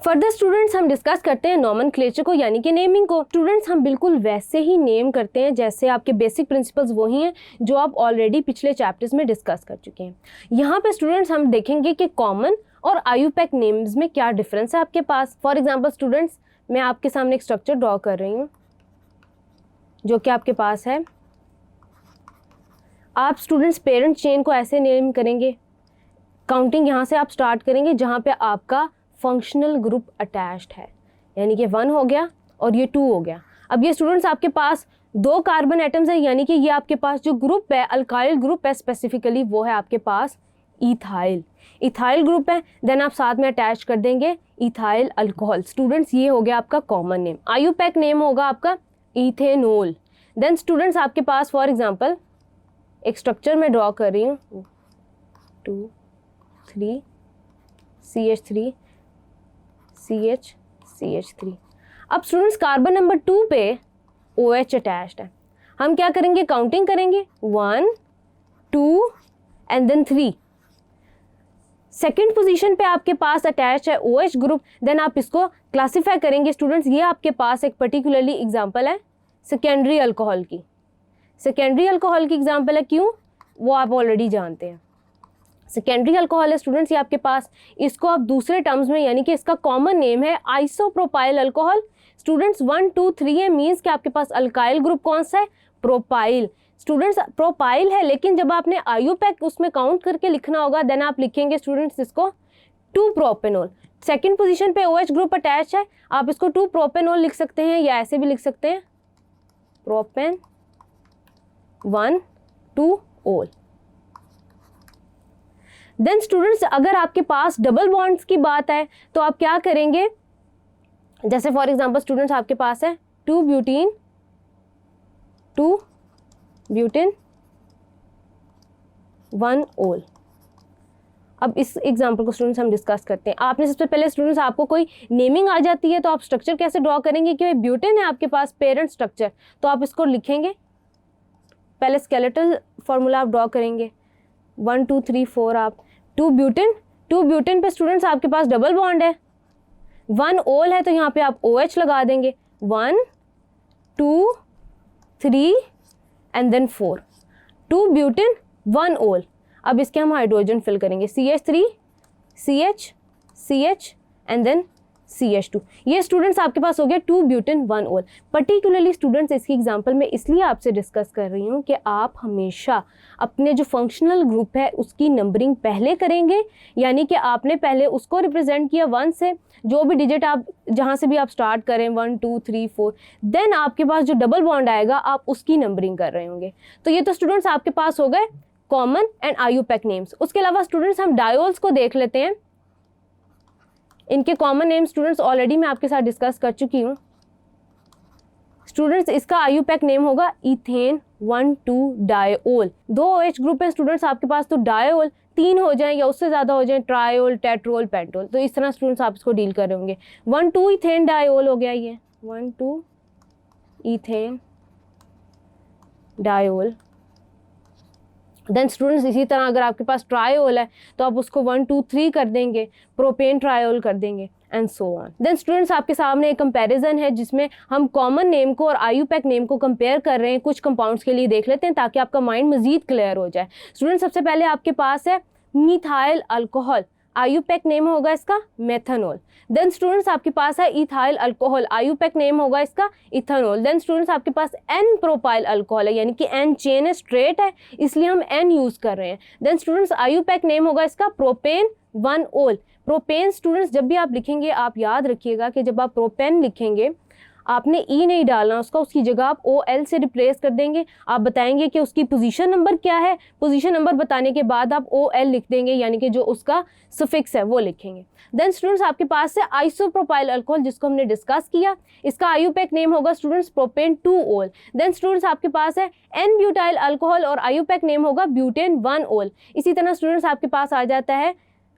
Further students हम discuss करते हैं नॉमेनक्लेचर को यानी कि नेमिंग को। स्टूडेंट्स हम बिल्कुल वैसे ही नेम करते हैं जैसे आपके बेसिक प्रिंसिपल्स वही हैं जो आप ऑलरेडी पिछले चैप्टर्स में डिस्कस कर चुके हैं। यहाँ पे स्टूडेंट्स हम देखेंगे कि कॉमन और आईयूपैक नेम्स में क्या डिफरेंस है आपके पास। फॉर एग्जाम्पल स्टूडेंट्स, मैं आपके सामने एक स्ट्रक्चर ड्रॉ कर रही हूँ जो कि आपके पास है। आप स्टूडेंट्स पेरेंट चेन को ऐसे नेम करेंगे, काउंटिंग यहाँ से आप स्टार्ट करेंगे जहाँ पे आपका फंक्शनल ग्रुप अटैच्ड है, यानी कि 1 हो गया और ये 2 हो गया। अब ये स्टूडेंट्स आपके पास 2 कार्बन एटम्स है, यानी कि ये आपके पास जो ग्रुप है, अल्काइल ग्रुप है स्पेसिफिकली, वो है आपके पास इथाइल। इथाइल ग्रुप है, देन आप साथ में अटैच कर देंगे इथाइल अल्कोहल। स्टूडेंट्स ये हो गया आपका कॉमन नेम। आईयूपैक नेम होगा आपका इथेनॉल। देन स्टूडेंट्स आपके पास फॉर एग्जांपल एक स्ट्रक्चर मैं ड्रॉ कर रही हूँ, 2 3 CH3 CH CH3। अब स्टूडेंट्स कार्बन नंबर 2 पे OH अटैच्ड है। हम क्या करेंगे, काउंटिंग करेंगे 1 2 एंड देन 3। सेकेंड पोजीशन पे आपके पास अटैच है OH ग्रुप, देन आप इसको क्लासिफाई करेंगे स्टूडेंट्स। ये आपके पास एक पर्टिकुलरली एग्जांपल है सेकेंडरी अल्कोहल की। सेकेंडरी अल्कोहल की एग्जांपल है, क्यों, वो आप ऑलरेडी जानते हैं। सेकेंडरी अल्कोहल है स्टूडेंट्स ये आपके पास, इसको आप दूसरे टर्म्स में यानी कि इसका कॉमन नेम है आइसोप्रोपाइल अल्कोहल। स्टूडेंट्स 1 2 3 है, मीन्स कि आपके पास अल्काइल ग्रुप कौन सा है, प्रोपाइल। स्टूडेंट्स प्रोपाइल है, लेकिन जब आपने आईयूपैक उसमें काउंट करके लिखना होगा देन आप लिखेंगे स्टूडेंट्स इसको 2 प्रोपेनॉल। सेकेंड पोजीशन पे OH ग्रुप अटैच है, आप इसको 2 प्रोपेनॉल लिख सकते हैं या ऐसे भी लिख सकते हैं प्रोपेन 1 2 ओल। देन स्टूडेंट्स अगर आपके पास डबल बॉन्ड्स की बात है तो आप क्या करेंगे, जैसे फॉर एग्जांपल स्टूडेंट्स आपके पास है 2 ब्यूटीन 1 ओल। अब इस एग्जांपल को स्टूडेंट्स हम डिस्कस करते हैं। आपने सबसे पहले स्टूडेंट्स आपको कोई नेमिंग आ जाती है तो आप स्ट्रक्चर कैसे ड्रॉ करेंगे कि ब्यूटेन है आपके पास पेरेंट स्ट्रक्चर, तो आप इसको लिखेंगे, पहले स्केलेटल फॉर्मूला आप ड्रॉ करेंगे 1 2 3 4। आप 2 ब्यूटेन पे स्टूडेंट्स आपके पास डबल बॉन्ड है, 1 ओल है तो यहाँ पे आप OH लगा देंगे 1 2 3 एंड देन 4। 2 ब्यूटेन 1 ओल। अब इसके हम हाइड्रोजन फिल करेंगे CH3 CH and then CH2। ये स्टूडेंट्स आपके पास हो गया 2 ब्यूटेन 1 ओल। पर्टिकुलरली स्टूडेंट्स इसकी एग्जांपल में इसलिए आपसे डिस्कस कर रही हूँ कि आप हमेशा अपने जो फंक्शनल ग्रुप है उसकी नंबरिंग पहले करेंगे, यानी कि आपने पहले उसको रिप्रेजेंट किया 1 से, जो भी डिजिट आप जहाँ से भी आप स्टार्ट करें 1 2 3 4, देन आपके पास जो डबल बॉन्ड आएगा आप उसकी नंबरिंग कर रहे होंगे। तो ये तो स्टूडेंट्स आपके पास हो गए कॉमन एंड आईयूपैक नेम्स। उसके अलावा स्टूडेंट्स हम डायोल्स को देख लेते हैं। इनके कॉमन नेम स्टूडेंट्स ऑलरेडी मैं आपके साथ डिस्कस कर चुकी हूँ। स्टूडेंट्स इसका आईयूपैक नेम होगा इथेन 1 2 डायोल। 2 OH ग्रुप है स्टूडेंट्स आपके पास, तो डायोल 3 हो जाए या उससे ज़्यादा हो जाए, ट्रायोल टेट्रोल पेंटोल, तो इस तरह स्टूडेंट्स आप इसको डील कर रहे होंगे। 1 2 इथेन डायोल हो गया, ये 1 2 इथेन डायोल। देन स्टूडेंट्स इसी तरह अगर आपके पास ट्रायोल है तो आप उसको 1 2 3 कर देंगे, प्रोपेन ट्रायोल कर देंगे and so on. Then students आपके सामने एक कंपैरिजन है जिसमें हम कॉमन नेम को और आईयूपैक नेम को कंपेयर कर रहे हैं। कुछ कंपाउंड्स के लिए देख लेते हैं ताकि आपका माइंड मजीद क्लियर हो जाए। स्टूडेंट्स सबसे पहले आपके पास है मिथाइल अल्कोहल, आईयूपैक नेम होगा इसका मेथनॉल। देन स्टूडेंट्स आपके पास है इथाइल अल्कोहल, आईयूपैक नेम होगा इसका इथेनॉल। देन स्टूडेंट्स आपके पास एन प्रोपाइल अल्कोहल है, यानी कि एन चेन है, स्ट्रेट है, इसलिए हम एन यूज कर रहे हैं। देन स्टूडेंट्स आईयूपैक नेम होगा इसका प्रोपेन 1 ओल। प्रोपेन स्टूडेंट्स जब भी आप लिखेंगे आप याद रखिएगा कि जब आप प्रोपेन लिखेंगे आपने ई नहीं डालना उसका, उसकी जगह आप OL से रिप्लेस कर देंगे। आप बताएंगे कि उसकी पोजीशन नंबर क्या है, पोजीशन नंबर बताने के बाद आप OL लिख देंगे, यानी कि जो उसका सफिक्स है वो लिखेंगे। देन स्टूडेंट्स आपके पास है आइसोप्रोपाइल अल्कोहल जिसको हमने डिस्कस किया, इसका आईयूपैक नेम होगा स्टूडेंट्स प्रोपेन 2 ओल। देन स्टूडेंट्स आपके पास है एन ब्यूटाइल अल्कोहल और आईयूपैक नेम होगा ब्यूटेन 1 ओल। इसी तरह स्टूडेंट्स आपके पास आ जाता है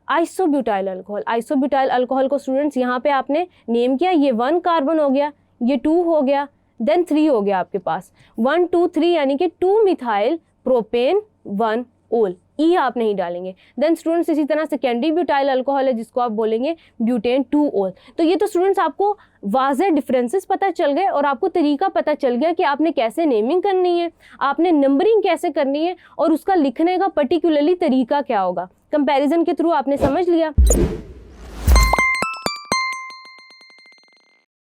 आइसोब्यूटाइल अल्कोहल। आइसोब्यूटाइल अल्कोहल को स्टूडेंट्स यहाँ पे आपने नेम किया, ये 1 कार्बन हो गया, ये 2 हो गया, देन 3 हो गया आपके पास 1 2 3, यानी कि 2 मिथाइल प्रोपेन 1 ओल। ई आप नहीं डालेंगे। देन स्टूडेंट्स इसी तरह सेकेंडरी ब्यूटाइल अल्कोहल है जिसको आप बोलेंगे ब्यूटेन 2-ऑल। तो ये तो स्टूडेंट्स आपको वाज़ेह डिफरेंसेस पता चल गए और आपको तरीका पता चल गया कि आपने कैसे नेमिंग करनी है, आपने नंबरिंग कैसे करनी है और उसका लिखने का पर्टिकुलरली तरीका क्या होगा। कंपैरिजन के थ्रू आपने समझ लिया।